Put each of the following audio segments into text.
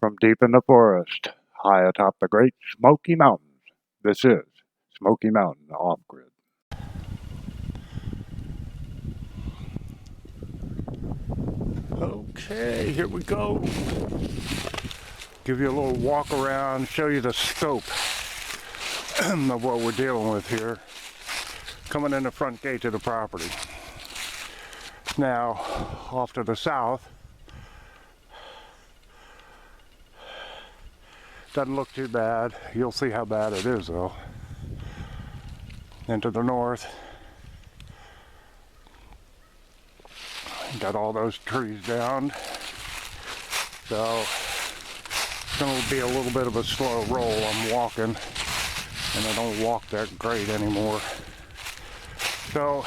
from deep in the forest, high atop the Great Smoky Mountains. This is Smoky Mountain Off-Grid. Okay, here we go. Give you a little walk around, show you the scope of what we're dealing with here. Coming in the front gate to the property. Now, off to the south, doesn't look too bad. You'll see how bad it is though. And to the north, got all those trees down. So it's going to be a little bit of a slow roll. I'm walking and I don't walk that great anymore. So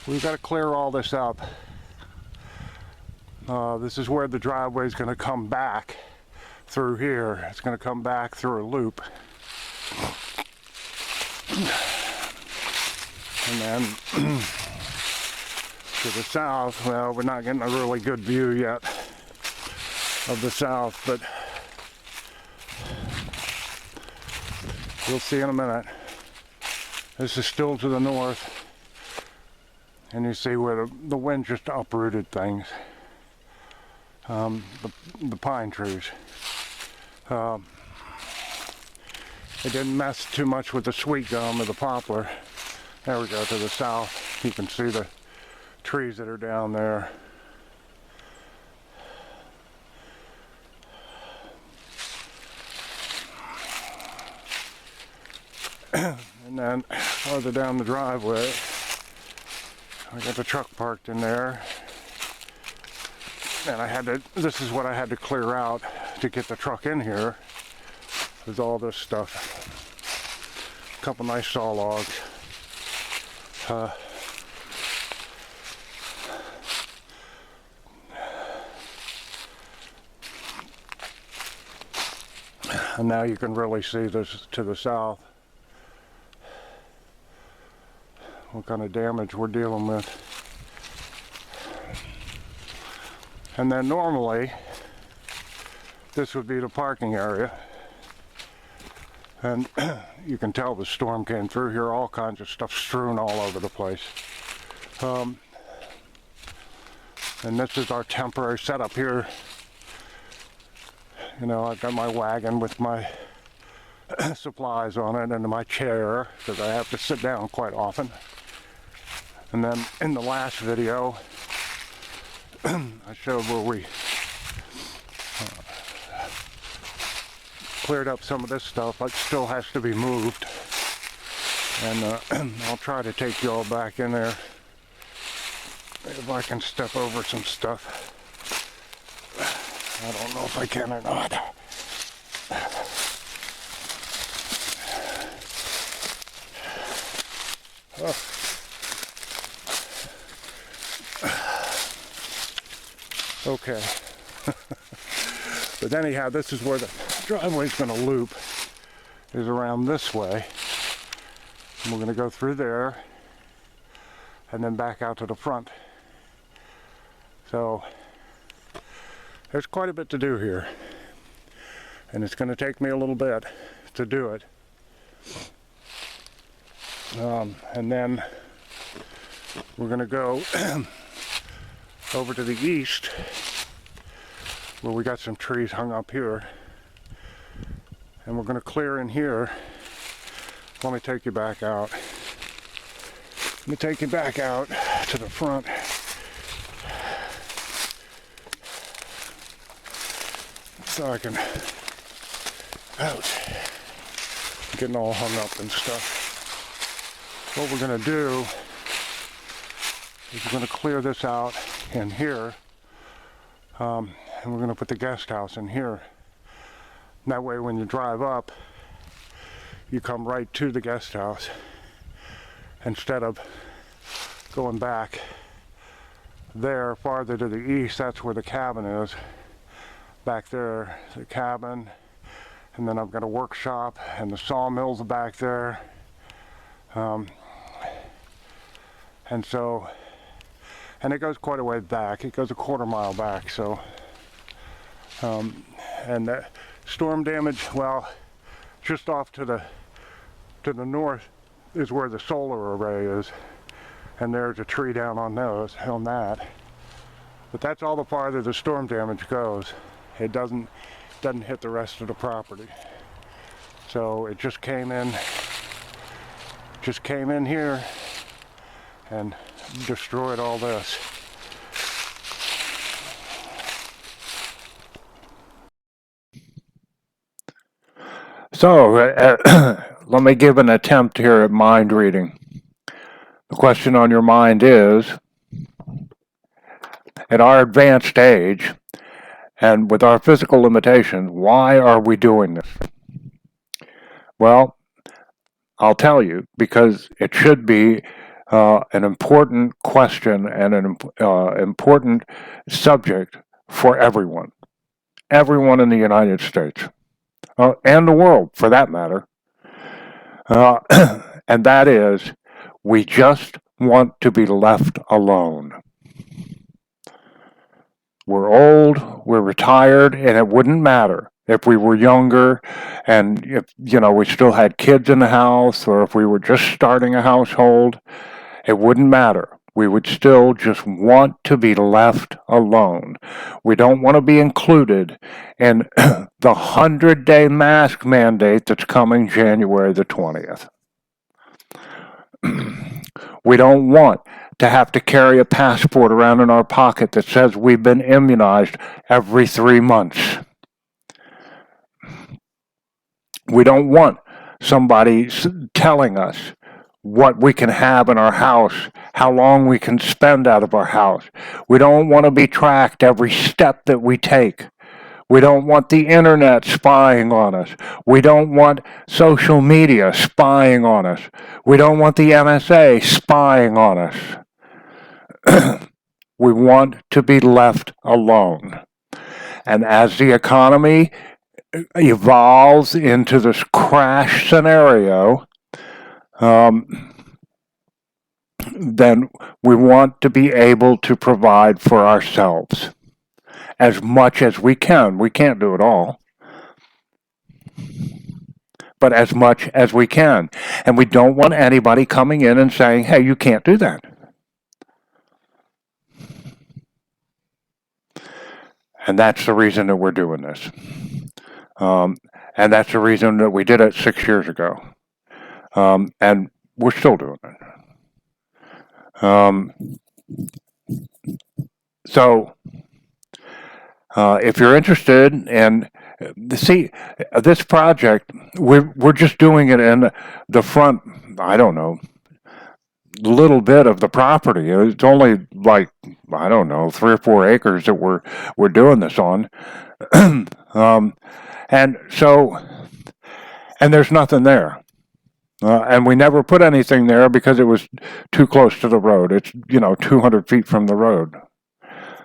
we've got to clear all this up. This is where the driveway is going to come back through here. It's going to come back through a loop. And then to the south, well, we're not getting a really good view yet of the south, but you'll see in a minute. This is still to the north, and you see where the wind just uprooted things. The pine trees. It didn't mess too much with the sweet gum or the poplar. There we go, to the south. You can see the trees that are down there. And then farther down the driveway, I got the truck parked in there. And this is what I had to clear out to get the truck in here. There's all this stuff. A couple nice saw logs. And now you can really see this to the south. What kind of damage we're dealing with. And then normally, this would be the parking area. And you can tell the storm came through here, all kinds of stuff strewn all over the place. And this is our temporary setup here. You know, I've got my wagon with my supplies on it and my chair, because I have to sit down quite often. And then in the last video, I showed where we cleared up some of this stuff. It still has to be moved. And I'll try to take you all back in there if I can step over some stuff. I don't know if I can or not. Oh. Okay. But anyhow, this is where the driveway's going to loop, is around this way. And we're going to go through there and then back out to the front. So there's quite a bit to do here. And it's going to take me a little bit to do it. And then we're going to go over to the east, where we got some trees hung up here, and we're going to clear in here. Let me take you back out. Let me take you back out to the front. So I can, ouch, getting all hung up and stuff. What we're going to do is we're going to clear this out in here, and we're going to put the guest house in here. And that way when you drive up, you come right to the guest house instead of going back there farther to the east. That's where the cabin is. Back there, the cabin, and then I've got a workshop, and the sawmills are back there. And so, and it goes quite a way back. It goes a quarter mile back, so And the storm damage, well, just off to the north is where the solar array is, and there's a tree down on that. But that's all the farther the storm damage goes. It doesn't hit the rest of the property. So it just came in here and destroyed all this. So let me give an attempt here at mind reading. The question on your mind is, at our advanced age and with our physical limitations, why are we doing this? Well, I'll tell you, because it should be an important question and an important subject for everyone in the United States, and the world for that matter. And that is, we just want to be left alone. We're old, we're retired, and it wouldn't matter if we were younger and if, we still had kids in the house, or if we were just starting a household. It wouldn't matter. We would still just want to be left alone. We don't want to be included in the 100-day mask mandate that's coming January the 20th. We don't want to have to carry a passport around in our pocket that says we've been immunized every 3 months. We don't want somebody telling us what we can have in our house, how long we can spend out of our house. We don't want to be tracked every step that we take. We don't want the internet spying on us. We don't want social media spying on us. We don't want the NSA spying on us. We want to be left alone. And as the economy evolves into this crash scenario, then we want to be able to provide for ourselves as much as we can. We can't do it all, but as much as we can. And we don't want anybody coming in and saying, hey, you can't do that. And that's the reason that we're doing this. And that's the reason that we did it 6 years ago. And we're still doing it. So if you're interested in, see, this project, we're just doing it in the front, I don't know, little bit of the property. It's only like, I don't know, 3 or 4 acres that we're doing this on. And so, and there's nothing there. And we never put anything there because it was too close to the road. It's, 200 feet from the road.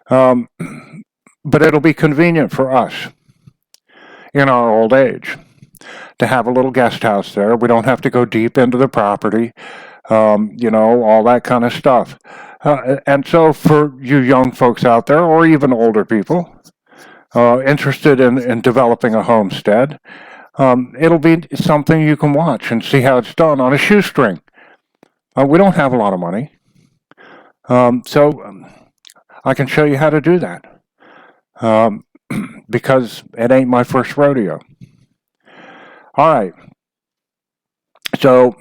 But it'll be convenient for us in our old age to have a little guest house there. We don't have to go deep into the property, all that kind of stuff. And so for you young folks out there, or even older people, interested in developing a homestead, it'll be something you can watch and see how it's done on a shoestring. We don't have a lot of money, so I can show you how to do that, because it ain't my first rodeo. All right, so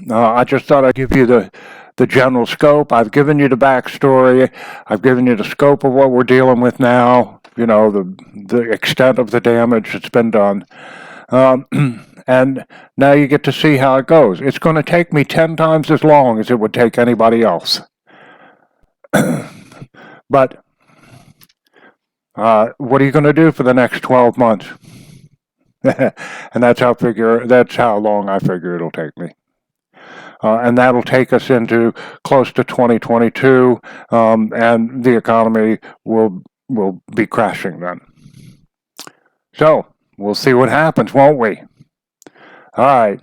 I just thought I'd give you the general scope. I've given you the backstory. I've given you the scope of what we're dealing with now, the extent of the damage that's been done. And now you get to see how it goes. It's going to take me 10 times as long as it would take anybody else. But what are you going to do for the next 12 months? And that's how long I figure it'll take me. And that'll take us into close to 2022, and the economy will be crashing then. So we'll see what happens, won't we? All right,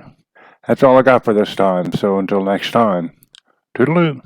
that's all I got for this time. So until next time, toodaloo.